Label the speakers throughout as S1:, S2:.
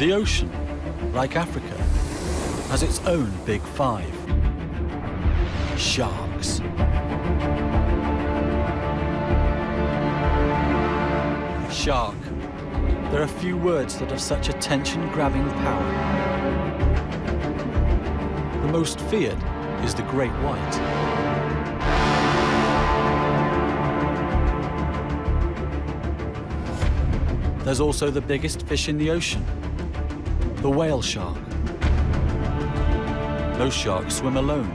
S1: The ocean, like Africa, has its own big five. Sharks. Shark. There are few words that have such attention-grabbing power. The most feared is the great white. There's also the biggest fish in the ocean, the whale shark. Most sharks swim alone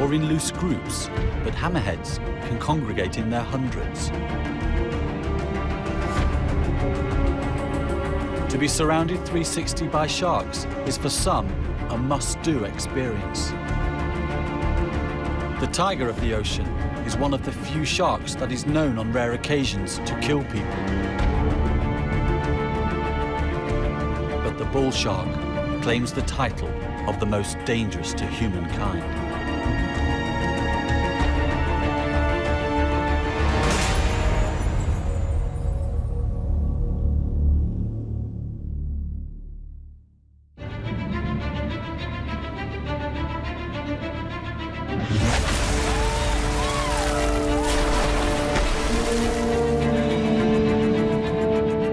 S1: or in loose groups, but hammerheads can congregate in their hundreds. To be surrounded 360 by sharks is for some a must-do experience. The tiger of the ocean is one of the few sharks that is known on rare occasions to kill people. But the bull shark claims the title of the most dangerous to humankind.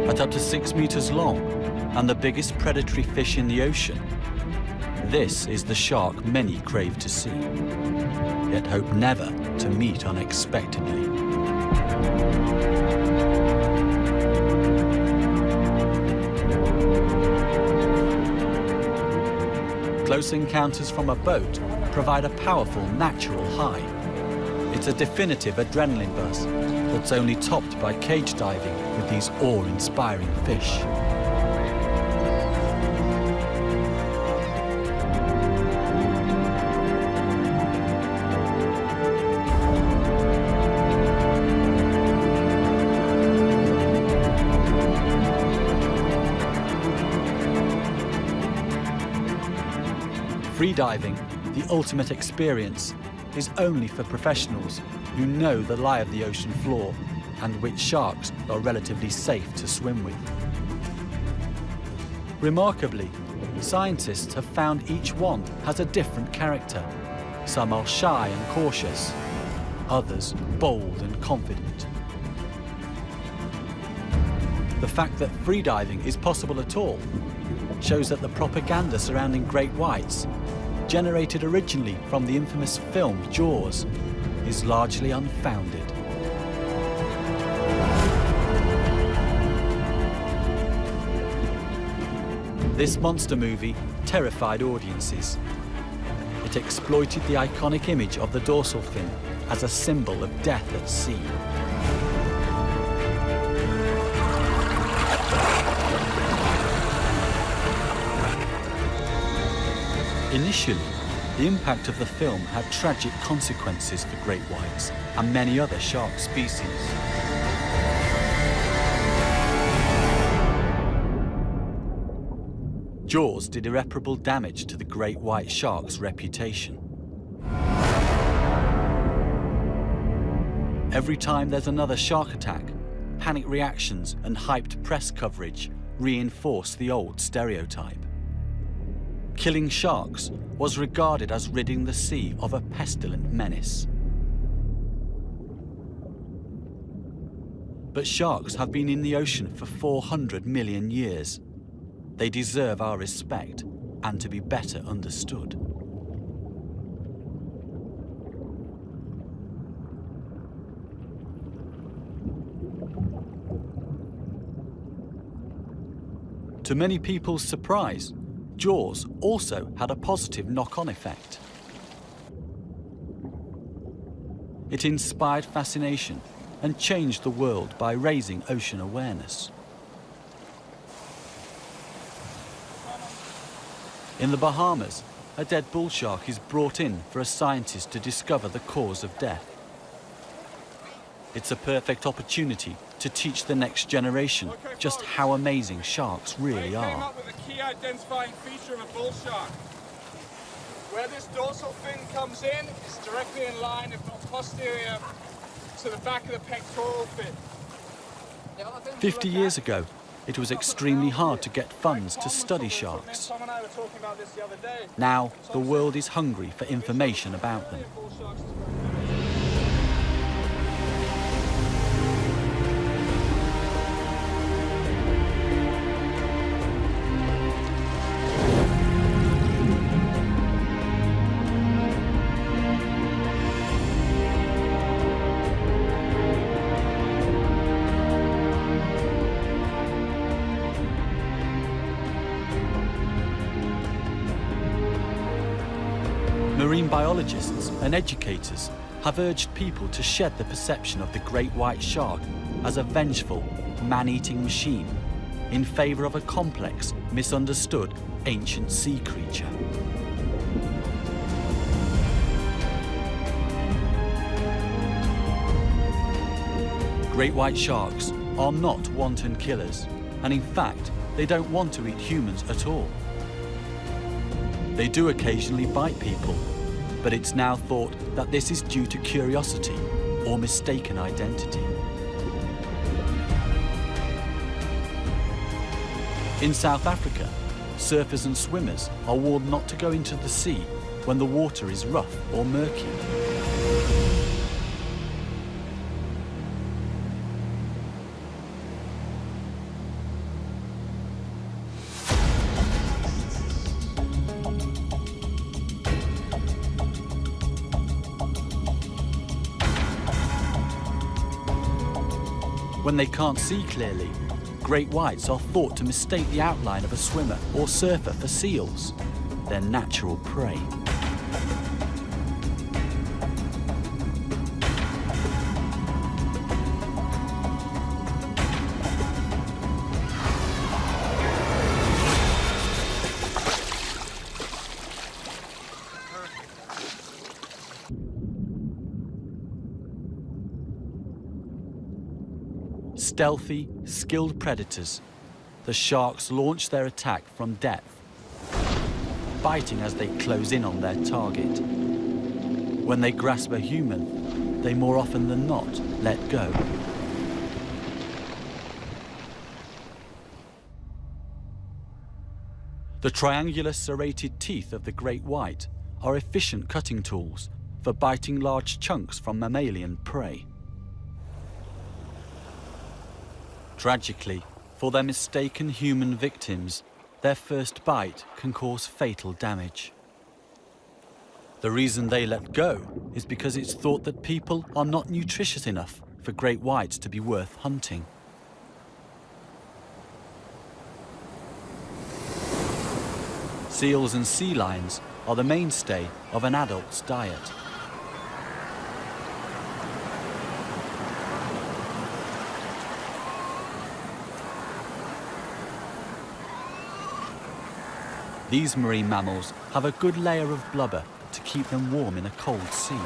S1: At up to 6 meters long and the biggest predatory fish in the ocean, this is the shark many crave to see, yet hope never to meet unexpectedly. Close encounters from a boat provide a powerful natural high. It's a definitive adrenaline buzz that's only topped by cage diving with these awe-inspiring fish. Freediving, the ultimate experience, is only for professionals who know the lie of the ocean floor and which sharks are relatively safe to swim with. Remarkably, scientists have found each one has a different character. Some are shy and cautious, others bold and confident. The fact that freediving is possible at all shows that the propaganda surrounding great whites, generated originally from the infamous film Jaws, is largely unfounded. This monster movie terrified audiences. It exploited the iconic image of the dorsal fin as a symbol of death at sea. Initially, the impact of the film had tragic consequences for great whites and many other shark species. Jaws did irreparable damage to the great white shark's reputation. Every time there's another shark attack, panic reactions and hyped press coverage reinforce the old stereotype. Killing sharks was regarded as ridding the sea of a pestilent menace. But sharks have been in the ocean for 400 million years. They deserve our respect and to be better understood. To many people's surprise, Jaws also had a positive knock-on effect. It inspired fascination and changed the world by raising ocean awareness. In the Bahamas, a dead bull shark is brought in for a scientist to discover the cause of death. It's a perfect opportunity to teach the next generation just how amazing sharks really are.
S2: They came up with a key identifying feature of a bull shark. Where this dorsal fin comes in, it's directly in line, if not posterior, to the back of the pectoral fin.
S1: 50 years ago, it was extremely hard to get funds to study sharks.
S2: Tom and I were talking about this the other day.
S1: Now, the world is hungry for information about them.
S2: Bull sharks.
S1: Marine biologists and educators have urged people to shed the perception of the great white shark as a vengeful, man-eating machine in favour of a complex, misunderstood, ancient sea creature. Great white sharks are not wanton killers, and in fact, they don't want to eat humans at all. They do occasionally bite people, but it's now thought that this is due to curiosity or mistaken identity. In South Africa, surfers and swimmers are warned not to go into the sea when the water is rough or murky. When they can't see clearly, great whites are thought to mistake the outline of a swimmer or surfer for seals, their natural prey. Stealthy, skilled predators, the sharks launch their attack from depth, biting as they close in on their target. When they grasp a human, they more often than not let go. The triangular serrated teeth of the great white are efficient cutting tools for biting large chunks from mammalian prey. Tragically, for their mistaken human victims, their first bite can cause fatal damage. The reason they let go is because it's thought that people are not nutritious enough for great whites to be worth hunting. Seals and sea lions are the mainstay of an adult's diet. These marine mammals have a good layer of blubber to keep them warm in a cold sea.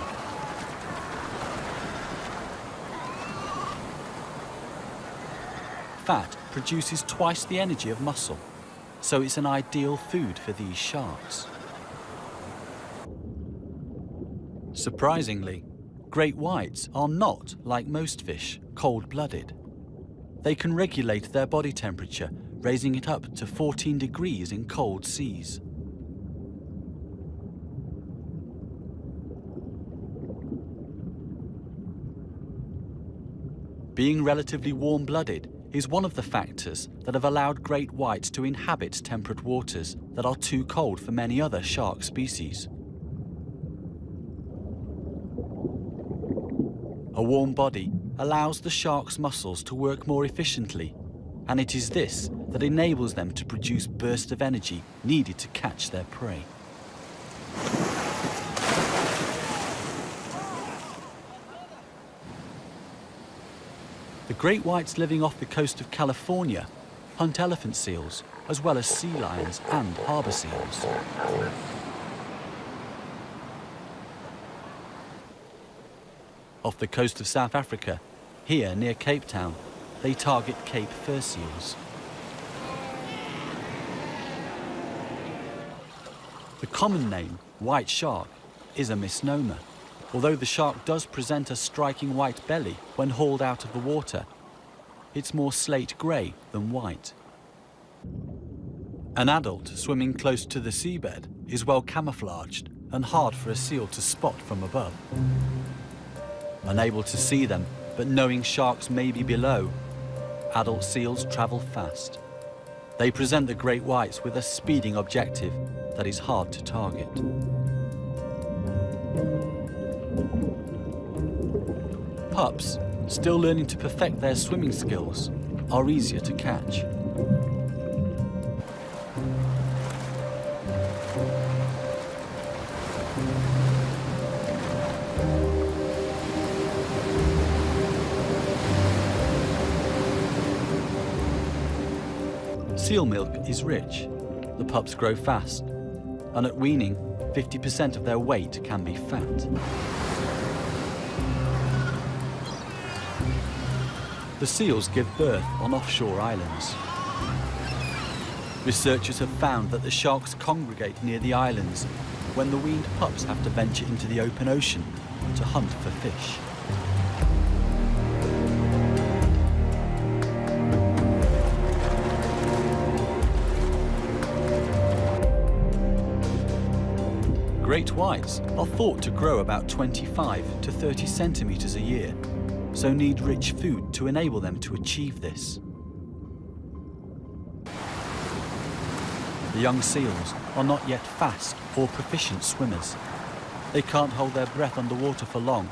S1: Fat produces twice the energy of muscle, so it's an ideal food for these sharks. Surprisingly, great whites are not, like most fish, cold-blooded. They can regulate their body temperature, raising it up to 14 degrees in cold seas. Being relatively warm-blooded is one of the factors that have allowed great whites to inhabit temperate waters that are too cold for many other shark species. A warm body allows the shark's muscles to work more efficiently, and it is this that enables them to produce bursts of energy needed to catch their prey. The great whites living off the coast of California hunt elephant seals, as well as sea lions and harbour seals. Off the coast of South Africa, here near Cape Town, they target Cape fur seals. The common name, white shark, is a misnomer. Although the shark does present a striking white belly when hauled out of the water, it's more slate grey than white. An adult swimming close to the seabed is well camouflaged and hard for a seal to spot from above. Unable to see them, but knowing sharks may be below, adult seals travel fast. They present the great whites with a speeding objective that is hard to target. Pups, still learning to perfect their swimming skills, are easier to catch. Seal milk is rich. The pups grow fast, and at weaning, 50% of their weight can be fat. The seals give birth on offshore islands. Researchers have found that the sharks congregate near the islands when the weaned pups have to venture into the open ocean to hunt for fish. Great whites are thought to grow about 25 to 30 centimeters a year, so need rich food to enable them to achieve this. The young seals are not yet fast or proficient swimmers. They can't hold their breath underwater for long,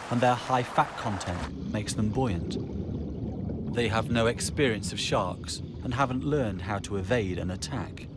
S1: and their high fat content makes them buoyant. They have no experience of sharks and haven't learned how to evade an attack.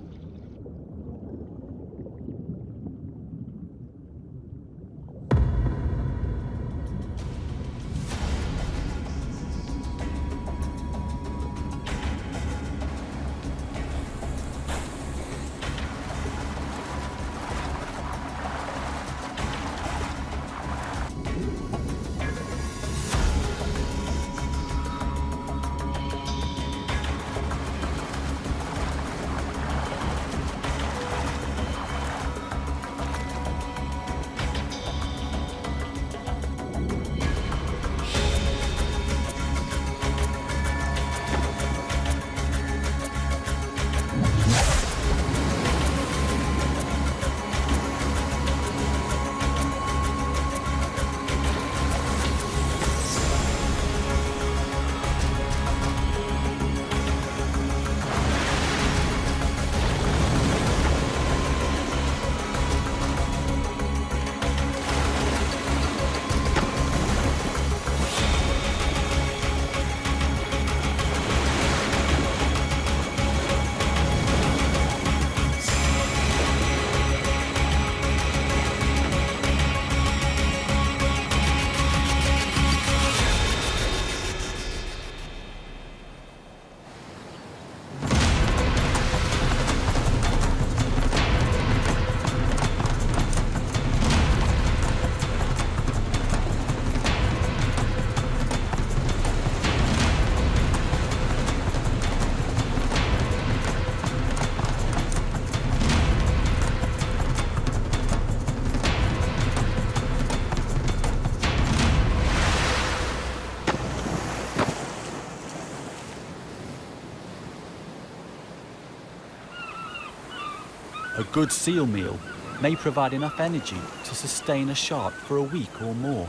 S1: A good seal meal may provide enough energy to sustain a shark for a week or more.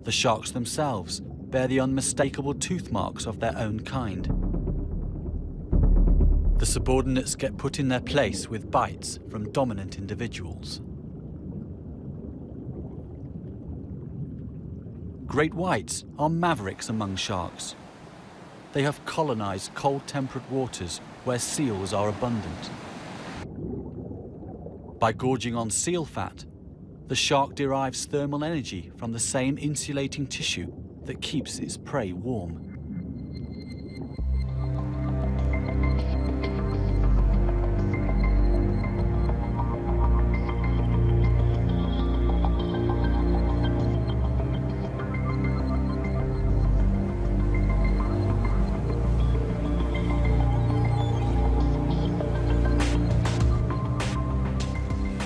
S1: The sharks themselves bear the unmistakable tooth marks of their own kind. The subordinates get put in their place with bites from dominant individuals. Great whites are mavericks among sharks. They have colonized cold temperate waters where seals are abundant. By gorging on seal fat, the shark derives thermal energy from the same insulating tissue that keeps its prey warm.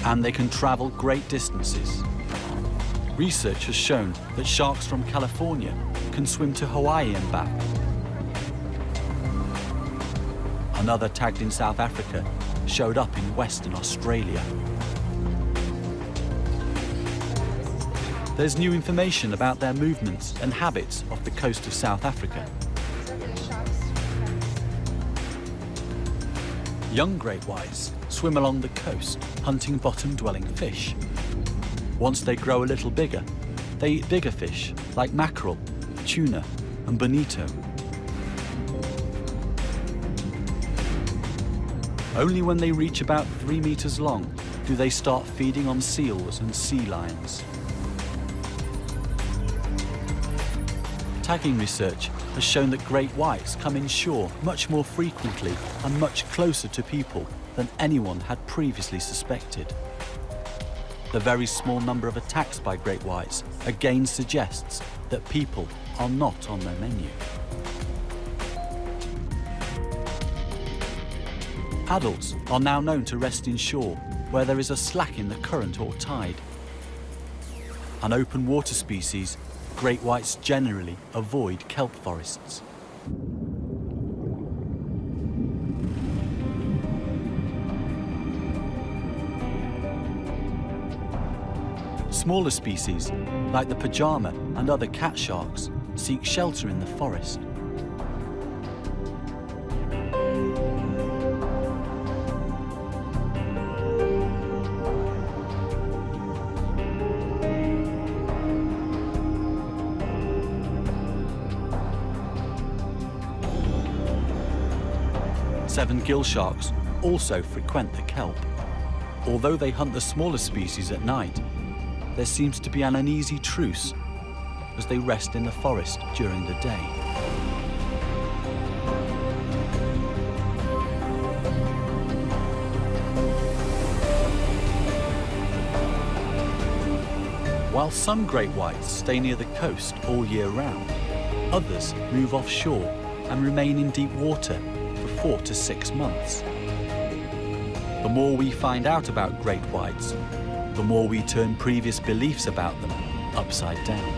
S1: And they can travel great distances. Research has shown that sharks from California can swim to Hawaii and back. Another tagged in South Africa showed up in Western Australia. There's new information about their movements and habits off the coast of South Africa. Young great whites swim along the coast, hunting bottom-dwelling fish. Once they grow a little bigger, they eat bigger fish like mackerel, tuna, and bonito. Only when they reach about 3 meters long do they start feeding on seals and sea lions. Tagging research has shown that great whites come inshore much more frequently and much closer to people than anyone had previously suspected. The very small number of attacks by great whites again suggests that people are not on their menu. Adults are now known to rest inshore where there is a slack in the current or tide. An open water species, great whites generally avoid kelp forests. Smaller species, like the pajama and other cat sharks, seek shelter in the forest. Seven-gill sharks also frequent the kelp. Although they hunt the smaller species at night, there seems to be an uneasy truce as they rest in the forest during the day. While some great whites stay near the coast all year round, others move offshore and remain in deep water for 4 to 6 months. The more we find out about great whites, the more we turn previous beliefs about them upside down.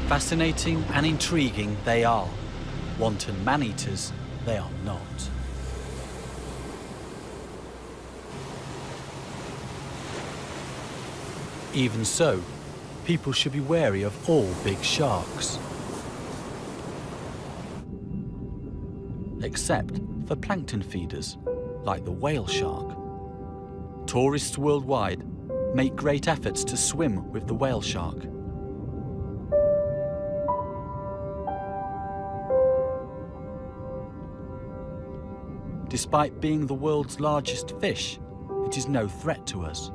S1: Fascinating and intriguing they are. Wanton man-eaters they are not. Even so, people should be wary of all big sharks. Except for plankton feeders, like the whale shark. Tourists worldwide make great efforts to swim with the whale shark. Despite being the world's largest fish, it is no threat to us.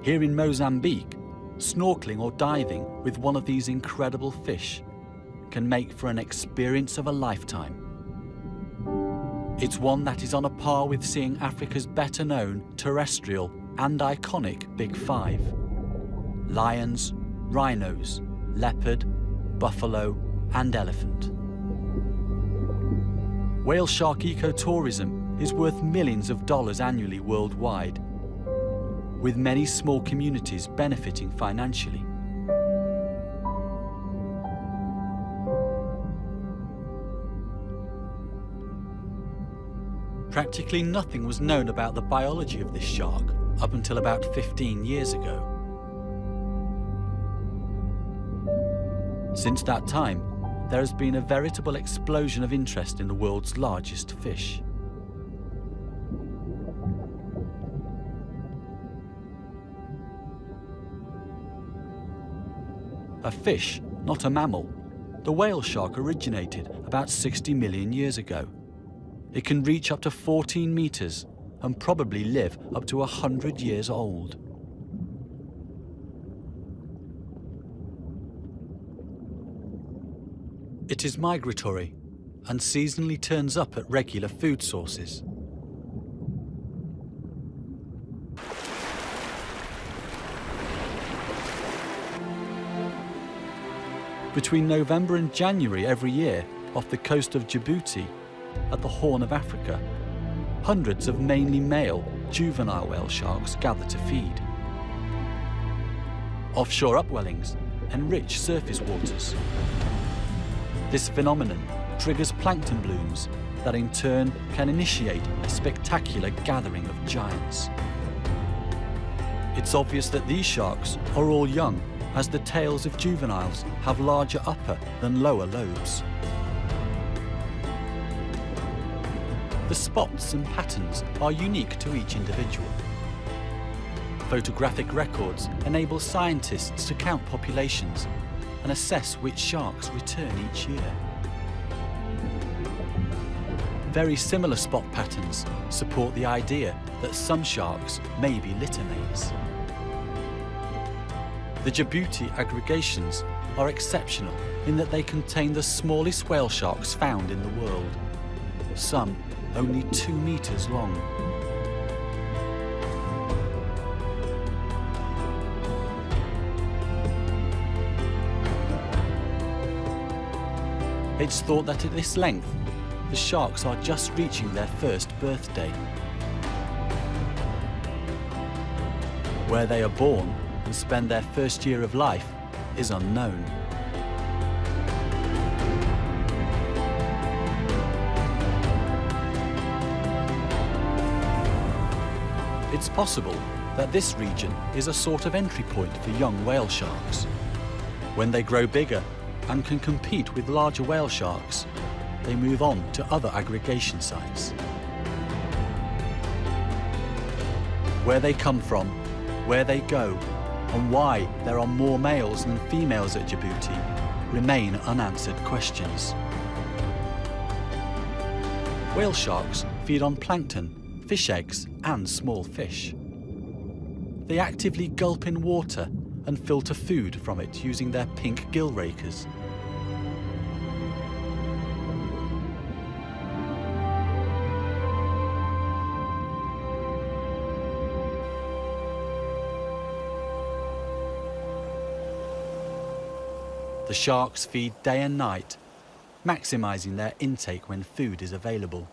S1: Here in Mozambique, snorkeling or diving with one of these incredible fish can make for an experience of a lifetime. It's one that is on a par with seeing Africa's better-known terrestrial and iconic Big Five: lions, rhinos, leopard, buffalo, and elephant. Whale shark ecotourism is worth millions of dollars annually worldwide, with many small communities benefiting financially. Practically nothing was known about the biology of this shark up until about 15 years ago. Since that time, there has been a veritable explosion of interest in the world's largest fish. A fish, not a mammal, the whale shark originated about 60 million years ago. It can reach up to 14 meters and probably live up to 100 years old. It is migratory and seasonally turns up at regular food sources. Between November and January every year, off the coast of Djibouti, at the Horn of Africa, hundreds of mainly male juvenile whale sharks gather to feed. Offshore upwellings enrich surface waters. This phenomenon triggers plankton blooms that in turn can initiate a spectacular gathering of giants. It's obvious that these sharks are all young, as the tails of juveniles have larger upper than lower lobes. The spots and patterns are unique to each individual. Photographic records enable scientists to count populations and assess which sharks return each year. Very similar spot patterns support the idea that some sharks may be littermates. The Djibouti aggregations are exceptional in that they contain the smallest whale sharks found in the world, some only 2 meters long. It's thought that at this length, the sharks are just reaching their first birthday. Where they are born and spend their first year of life is unknown. It's possible that this region is a sort of entry point for young whale sharks. When they grow bigger and can compete with larger whale sharks, they move on to other aggregation sites. Where they come from, where they go, and why there are more males than females at Djibouti remain unanswered questions. Whale sharks feed on plankton, fish eggs and small fish. They actively gulp in water and filter food from it using their pink gill rakers. The sharks feed day and night, maximizing their intake when food is available.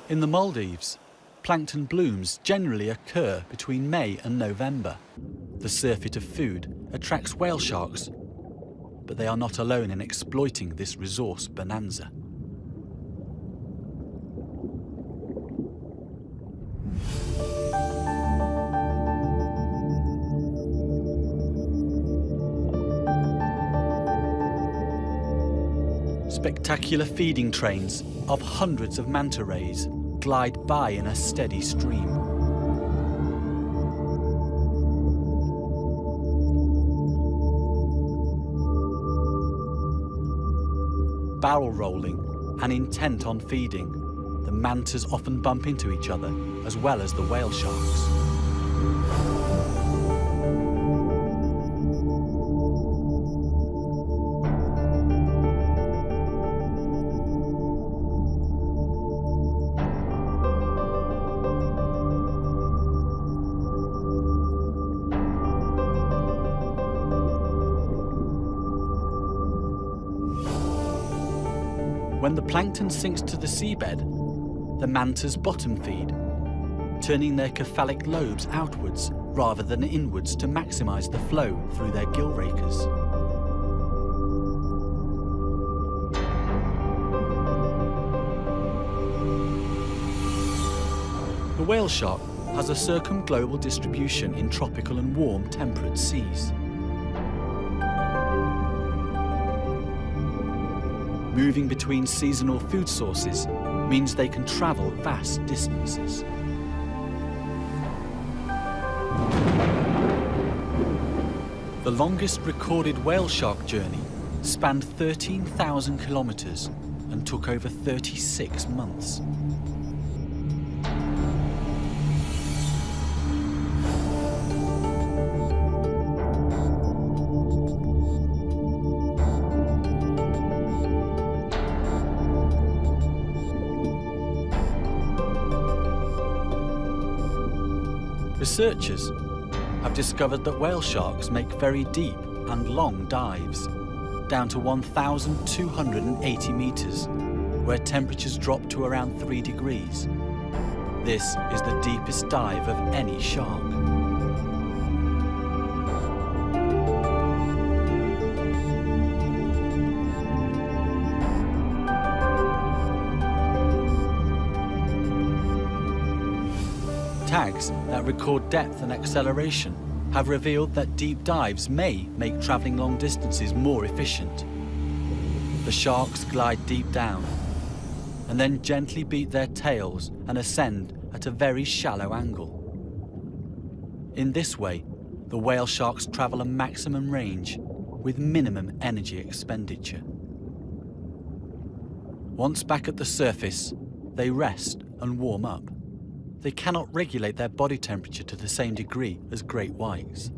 S1: In the Maldives, plankton blooms generally occur between May and November. The surfeit of food attracts whale sharks, but they are not alone in exploiting this resource bonanza. Spectacular feeding trains of hundreds of manta rays glide by in a steady stream. Barrel rolling and intent on feeding, the mantas often bump into each other as well as the whale sharks. When the plankton sinks to the seabed, the mantas bottom feed, turning their cephalic lobes outwards rather than inwards to maximize the flow through their gill rakers. The whale shark has a circumglobal distribution in tropical and warm temperate seas. Moving between seasonal food sources means they can travel vast distances. The longest recorded whale shark journey spanned 13,000 kilometers and took over 36 months. Researchers have discovered that whale sharks make very deep and long dives, down to 1,280 meters, where temperatures drop to around 3 degrees. This is the deepest dive of any shark. Tags that record depth and acceleration have revealed that deep dives may make travelling long distances more efficient. The sharks glide deep down and then gently beat their tails and ascend at a very shallow angle. In this way, the whale sharks travel a maximum range with minimum energy expenditure. Once back at the surface, they rest and warm up. They cannot regulate their body temperature to the same degree as great whites.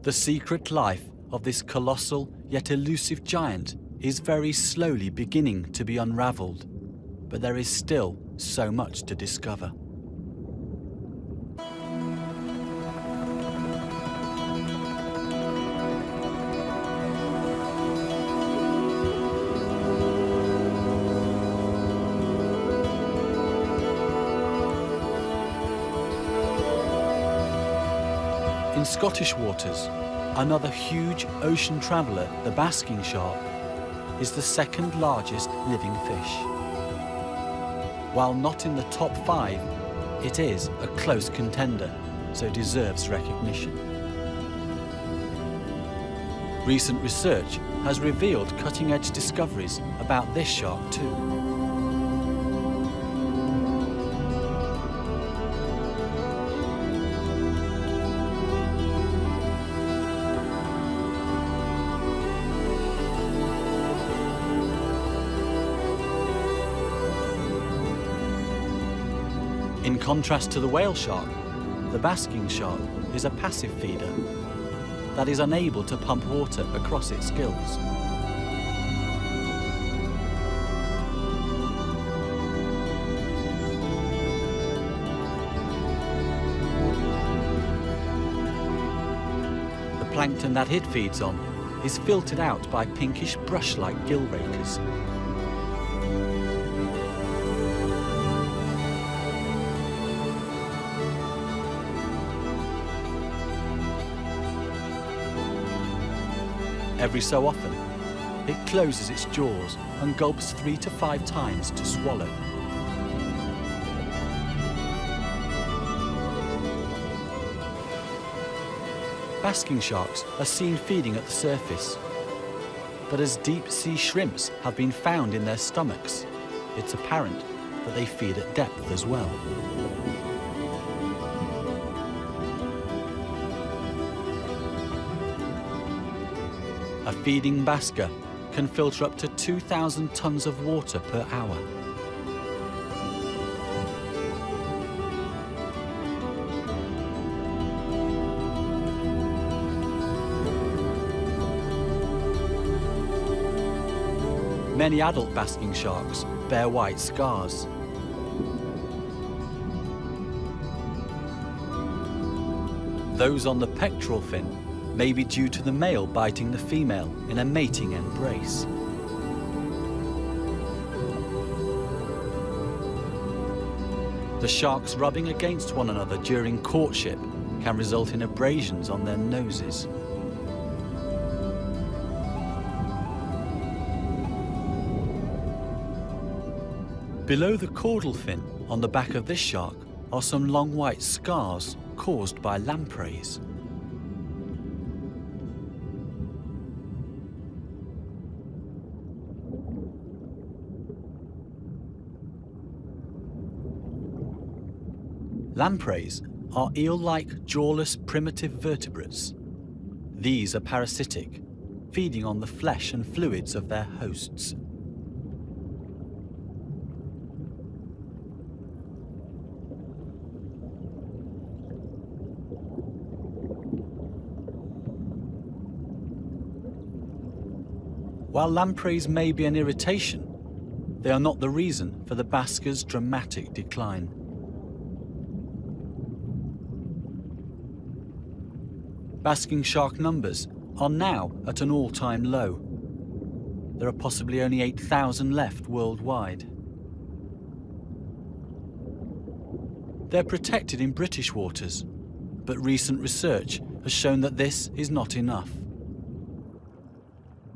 S1: The secret life of this colossal yet elusive giant is very slowly beginning to be unraveled, but there is still so much to discover. In Scottish waters, another huge ocean traveller, the basking shark, is the second largest living fish. While not in the top 5, it is a close contender, so deserves recognition. Recent research has revealed cutting-edge discoveries about this shark too. In contrast to the whale shark, the basking shark is a passive feeder that is unable to pump water across its gills. The plankton that it feeds on is filtered out by pinkish brush-like gill rakers. Every so often, it closes its jaws and gulps 3 to 5 times to swallow. Basking sharks are seen feeding at the surface, but as deep-sea shrimps have been found in their stomachs, it's apparent that they feed at depth as well. A feeding basker can filter up to 2,000 tons of water per hour. Many adult basking sharks bear white scars. Those on the pectoral fin may be due to the male biting the female in a mating embrace. The sharks rubbing against one another during courtship can result in abrasions on their noses. Below the caudal fin on the back of this shark are some long white scars caused by lampreys. Lampreys are eel-like, jawless, primitive vertebrates. These are parasitic, feeding on the flesh and fluids of their hosts. While lampreys may be an irritation, they are not the reason for the Basker's dramatic decline. Basking shark numbers are now at an all-time low. There are possibly only 8,000 left worldwide. They're protected in British waters, but recent research has shown that this is not enough.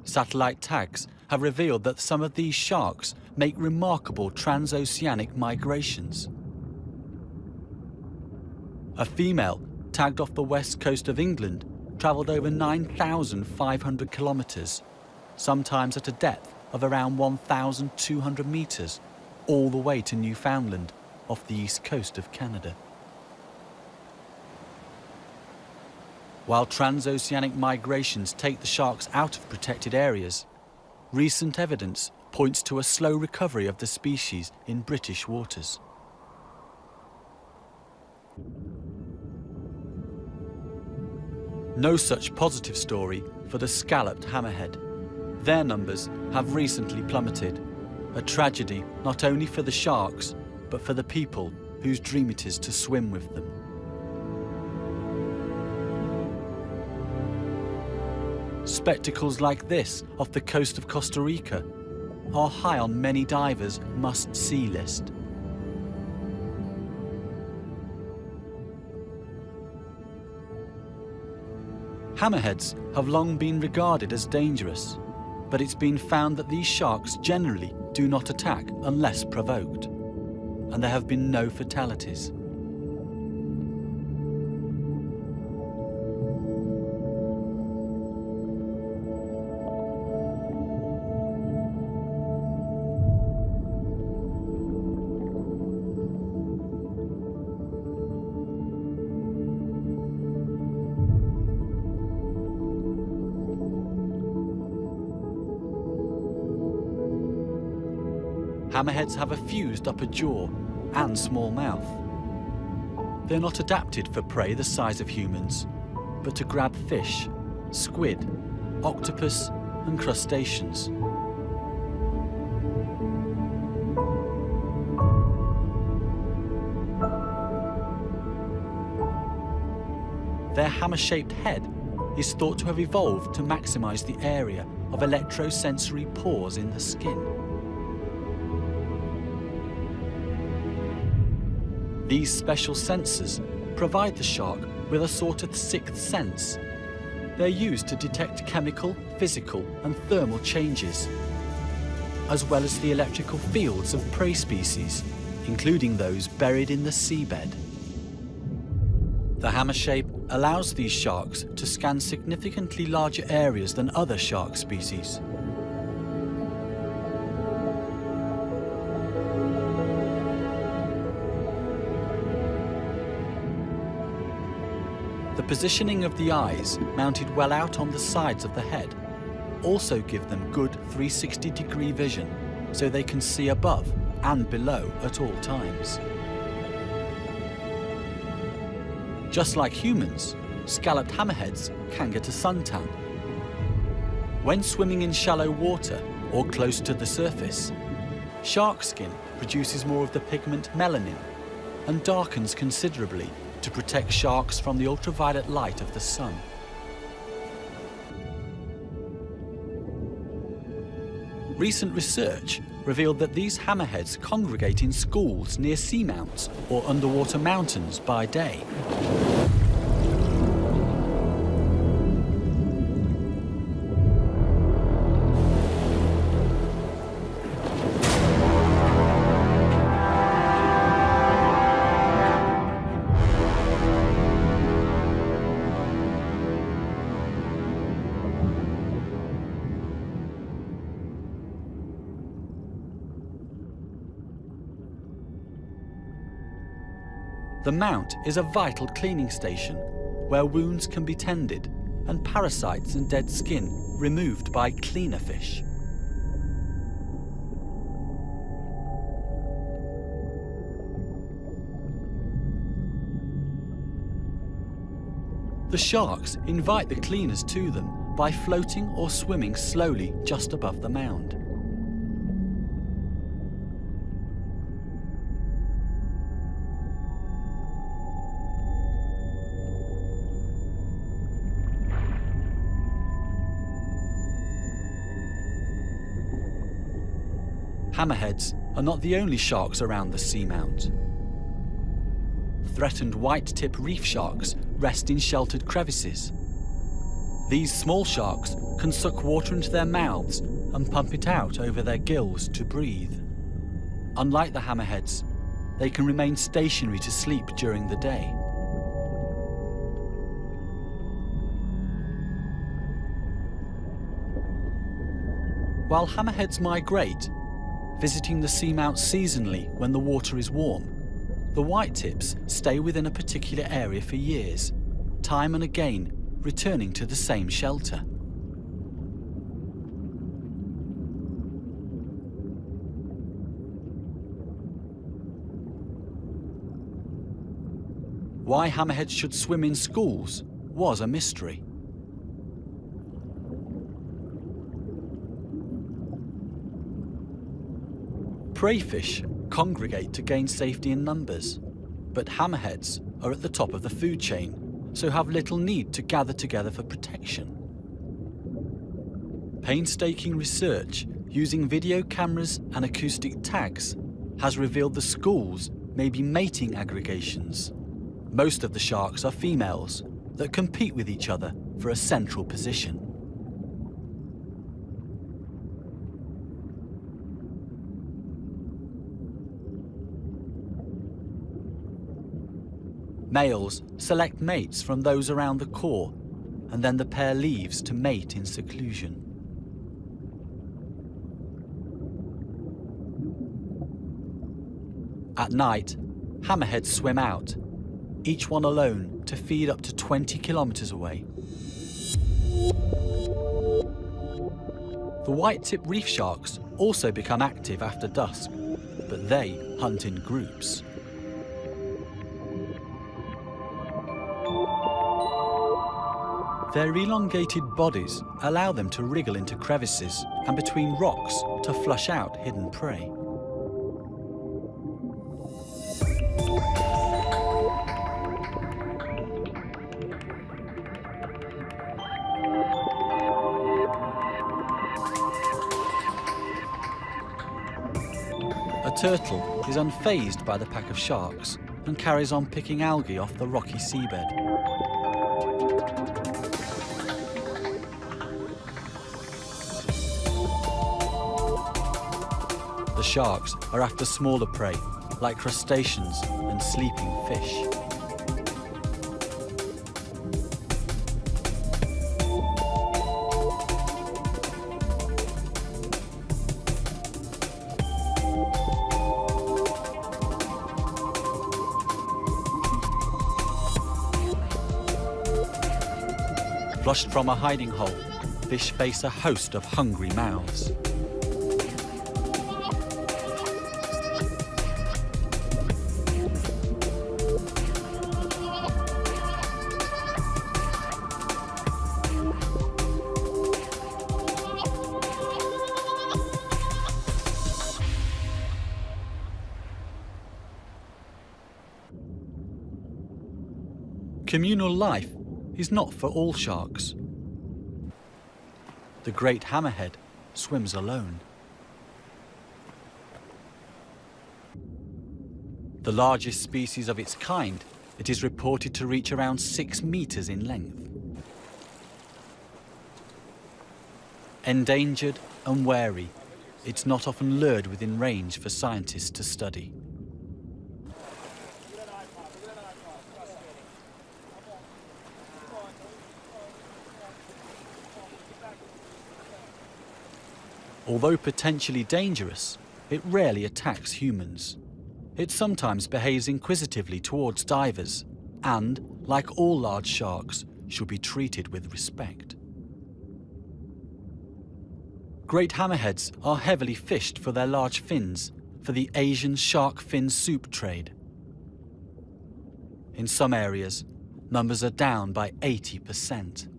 S1: Satellite tags have revealed that some of these sharks make remarkable transoceanic migrations. A female tagged off the west coast of England travelled over 9,500 kilometres, sometimes at a depth of around 1,200 metres, all the way to Newfoundland, off the east coast of Canada. While transoceanic migrations take the sharks out of protected areas, recent evidence points to a slow recovery of the species in British waters. No such positive story for the scalloped hammerhead. Their numbers have recently plummeted, a tragedy not only for the sharks, but for the people whose dream it is to swim with them. Spectacles like this off the coast of Costa Rica are high on many divers' must-see list. Hammerheads have long been regarded as dangerous, but it's been found that these sharks generally do not attack unless provoked, and there have been no fatalities. Hammerheads have a fused upper jaw and small mouth. They're not adapted for prey the size of humans, but to grab fish, squid, octopus, and crustaceans. Their hammer-shaped head is thought to have evolved to maximize the area of electrosensory pores in the skin. These special sensors provide the shark with a sort of sixth sense. They're used to detect chemical, physical, and thermal changes, as well as the electrical fields of prey species, including those buried in the seabed. The hammer shape allows these sharks to scan significantly larger areas than other shark species. The positioning of the eyes, mounted well out on the sides of the head, also give them good 360-degree vision, so they can see above and below at all times. Just like humans, scalloped hammerheads can get a suntan. When swimming in shallow water or close to the surface, shark skin produces more of the pigment melanin and darkens considerably to protect sharks from the ultraviolet light of the sun. Recent research revealed that these hammerheads congregate in schools near seamounts or underwater mountains by day. The mount is a vital cleaning station where wounds can be tended and parasites and dead skin removed by cleaner fish. The sharks invite the cleaners to them by floating or swimming slowly just above the mound. Hammerheads are not the only sharks around the seamount. Threatened white-tip reef sharks rest in sheltered crevices. These small sharks can suck water into their mouths and pump it out over their gills to breathe. Unlike the hammerheads, they can remain stationary to sleep during the day. While hammerheads migrate, visiting the seamount seasonally when the water is warm, the whitetips stay within a particular area for years, time and again returning to the same shelter. Why hammerheads should swim in schools was a mystery. Prey fish congregate to gain safety in numbers, but hammerheads are at the top of the food chain, so have little need to gather together for protection. Painstaking research using video cameras and acoustic tags has revealed the schools may be mating aggregations. Most of the sharks are females that compete with each other for a central position. Males select mates from those around the core, and then the pair leaves to mate in seclusion. At night, hammerheads swim out, each one alone to feed up to 20 kilometers away. The white-tip reef sharks also become active after dusk, but they hunt in groups. Their elongated bodies allow them to wriggle into crevices and between rocks to flush out hidden prey. A turtle is unfazed by the pack of sharks and carries on picking algae off the rocky seabed. The sharks are after smaller prey, like crustaceans and sleeping fish. Flushed from a hiding hole, fish face a host of hungry mouths. Communal life is not for all sharks. The great hammerhead swims alone. The largest species of its kind, it is reported to reach around 6 meters in length. Endangered and wary, it's not often lured within range for scientists to study. Although potentially dangerous, it rarely attacks humans. It sometimes behaves inquisitively towards divers and, like all large sharks, should be treated with respect. Great hammerheads are heavily fished for their large fins for the Asian shark fin soup trade. In some areas, numbers are down by 80%.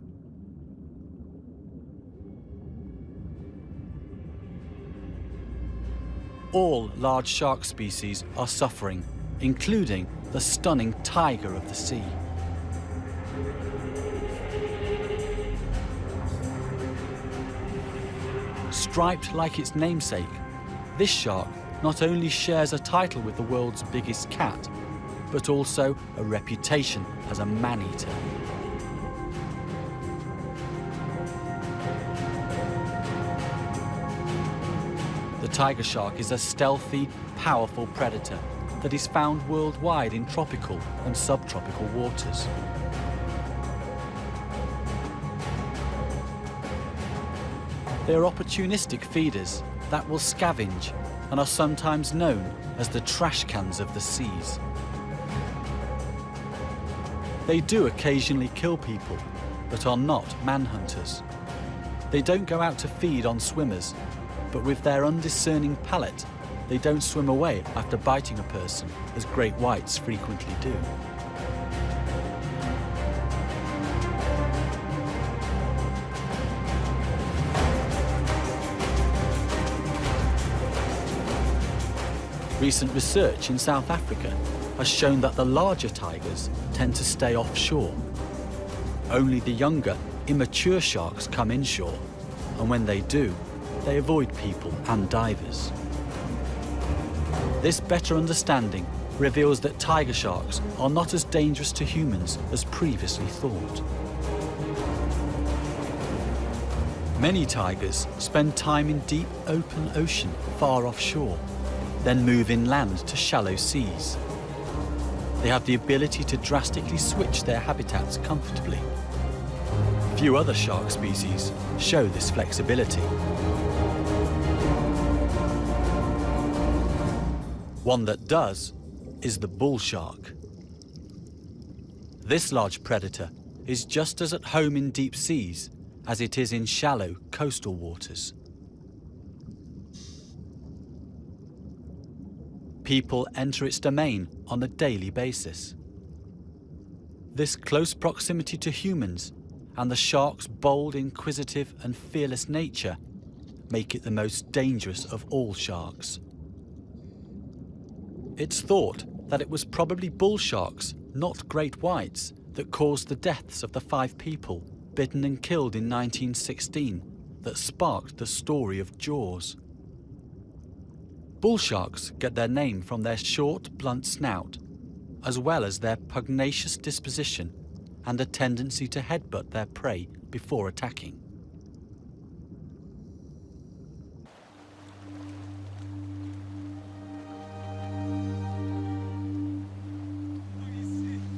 S1: All large shark species are suffering, including the stunning tiger of the sea. Striped like its namesake, this shark not only shares a title with the world's biggest cat, but also a reputation as a man-eater. The tiger shark is a stealthy, powerful predator that is found worldwide in tropical and subtropical waters. They are opportunistic feeders that will scavenge and are sometimes known as the trash cans of the seas. They do occasionally kill people, but are not manhunters. They don't go out to feed on swimmers, but with their undiscerning palate, they don't swim away after biting a person, as great whites frequently do. Recent research in South Africa has shown that the larger tigers tend to stay offshore. Only the younger, immature sharks come inshore, and when they do, they avoid people and divers. This better understanding reveals that tiger sharks are not as dangerous to humans as previously thought. Many tigers spend time in deep open ocean far offshore, then move inland to shallow seas. They have the ability to drastically switch their habitats comfortably. Few other shark species show this flexibility. One that does is the bull shark. This large predator is just as at home in deep seas as it is in shallow coastal waters. People enter its domain on a daily basis. This close proximity to humans and the shark's bold, inquisitive and fearless nature make it the most dangerous of all sharks. It's thought that it was probably bull sharks, not great whites, that caused the deaths of the 5 people bitten and killed in 1916 that sparked the story of Jaws. Bull sharks get their name from their short, blunt snout, as well as their pugnacious disposition and a tendency to headbutt their prey before attacking.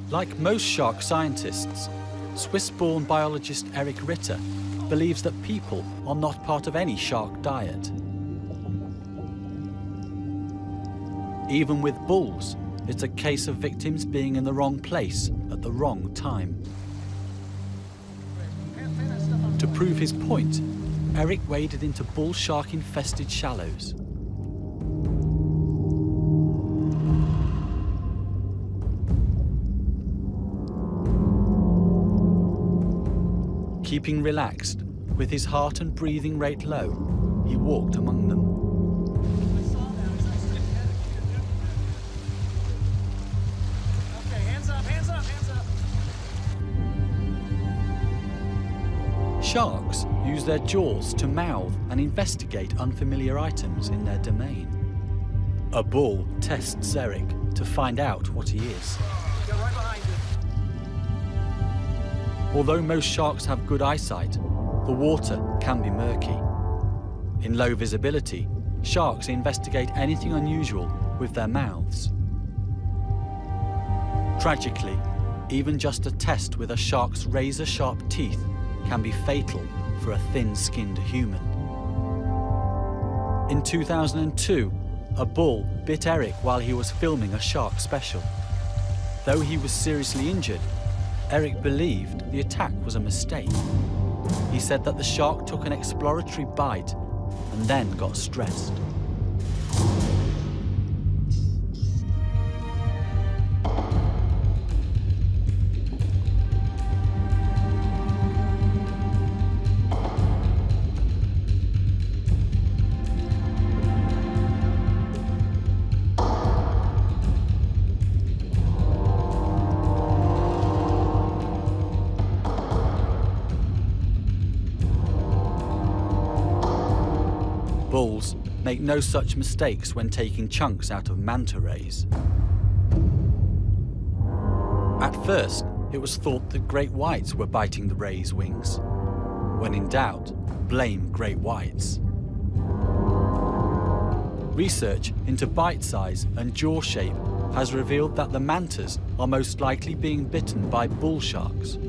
S1: Like most shark scientists, Swiss-born biologist Eric Ritter believes that people are not part of any shark diet. Even with bulls, it's a case of victims being in the wrong place at the wrong time. To prove his point, Eric waded into bull shark-infested shallows. Keeping relaxed, with his heart and breathing rate low, he walked among them.
S2: Okay, hands up, hands up, hands up.
S1: Sharks use their jaws to mouth and investigate unfamiliar items in their domain. A bull tests Eric to find out what he is.
S2: Get right behind you.
S1: Although most sharks have good eyesight, the water can be murky. In low visibility, sharks investigate anything unusual with their mouths. Tragically, even just a test with a shark's razor-sharp teeth can be fatal for a thin-skinned human. In 2002, a bull bit Eric while he was filming a shark special. Though he was seriously injured, Eric believed the attack was a mistake. He said that the shark took an exploratory bite and then got stressed. Bulls make no such mistakes when taking chunks out of manta rays. At first, it was thought that great whites were biting the rays' wings. When in doubt, blame great whites. Research into bite size and jaw shape has revealed that the mantas are most likely being bitten by bull sharks.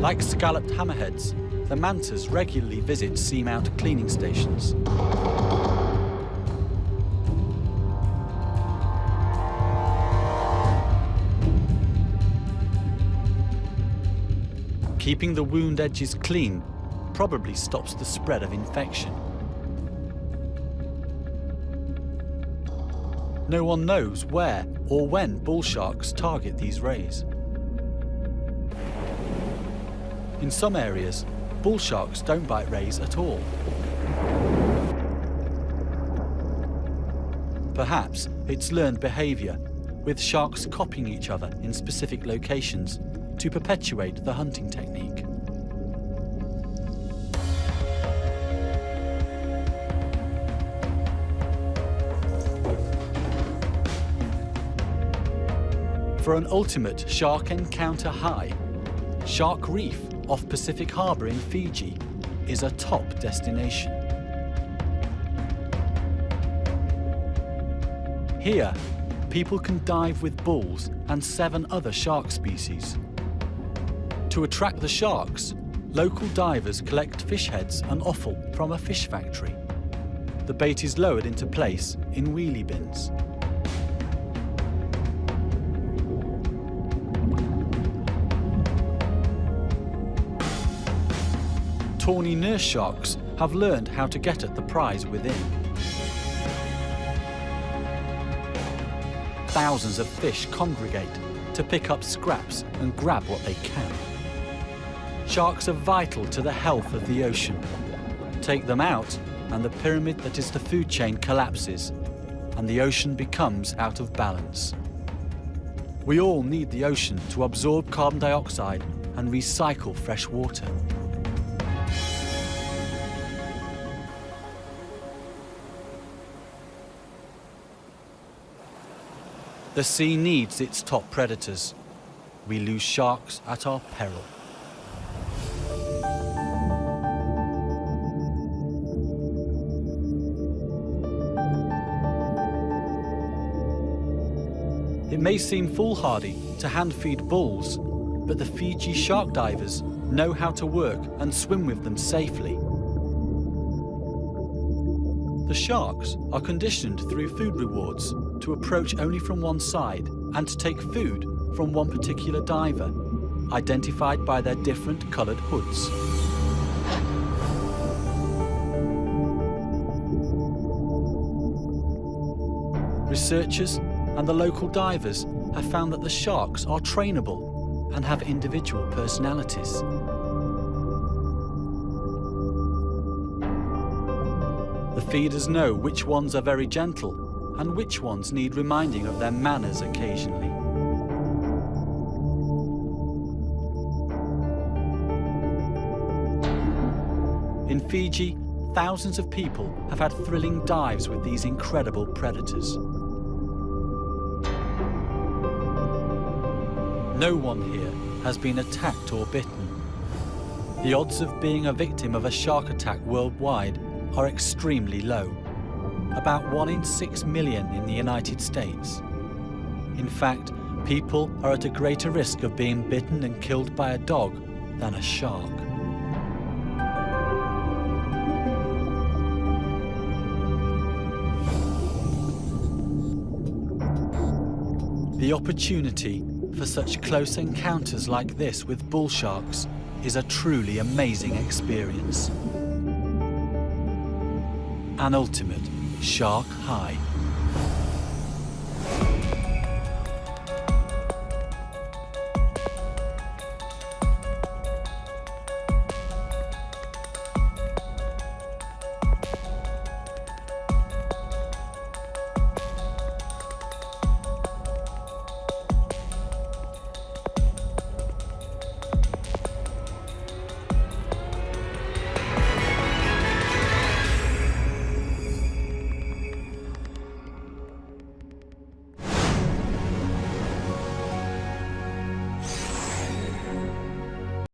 S1: Like scalloped hammerheads, the mantas regularly visit seamount cleaning stations. Keeping the wound edges clean probably stops the spread of infection. No one knows where or when bull sharks target these rays. In some areas, bull sharks don't bite rays at all. Perhaps it's learned behavior, with sharks copying each other in specific locations to perpetuate the hunting technique. For an ultimate shark encounter high, Shark Reef off Pacific Harbour in Fiji is a top destination. Here, people can dive with bulls and 7 other shark species. To attract the sharks, local divers collect fish heads and offal from a fish factory. The bait is lowered into place in wheelie bins. Tawny nurse sharks have learned how to get at the prize within. Thousands of fish congregate to pick up scraps and grab what they can. Sharks are vital to the health of the ocean. Take them out and the pyramid that is the food chain collapses and the ocean becomes out of balance. We all need the ocean to absorb carbon dioxide and recycle fresh water. The sea needs its top predators. We lose sharks at our peril. It may seem foolhardy to hand-feed bulls, but the Fiji shark divers know how to work and swim with them safely. The sharks are conditioned through food rewards to approach only from one side and to take food from one particular diver, identified by their different coloured hoods. Researchers and the local divers have found that the sharks are trainable and have individual personalities. The feeders know which ones are very gentle and which ones need reminding of their manners occasionally. In Fiji, thousands of people have had thrilling dives with these incredible predators. No one here has been attacked or bitten. The odds of being a victim of a shark attack worldwide are extremely low, about 1 in 6 million in the United States. In fact, people are at a greater risk of being bitten and killed by a dog than a shark. The opportunity for such close encounters like this with bull sharks is a truly amazing experience. An ultimate shark high.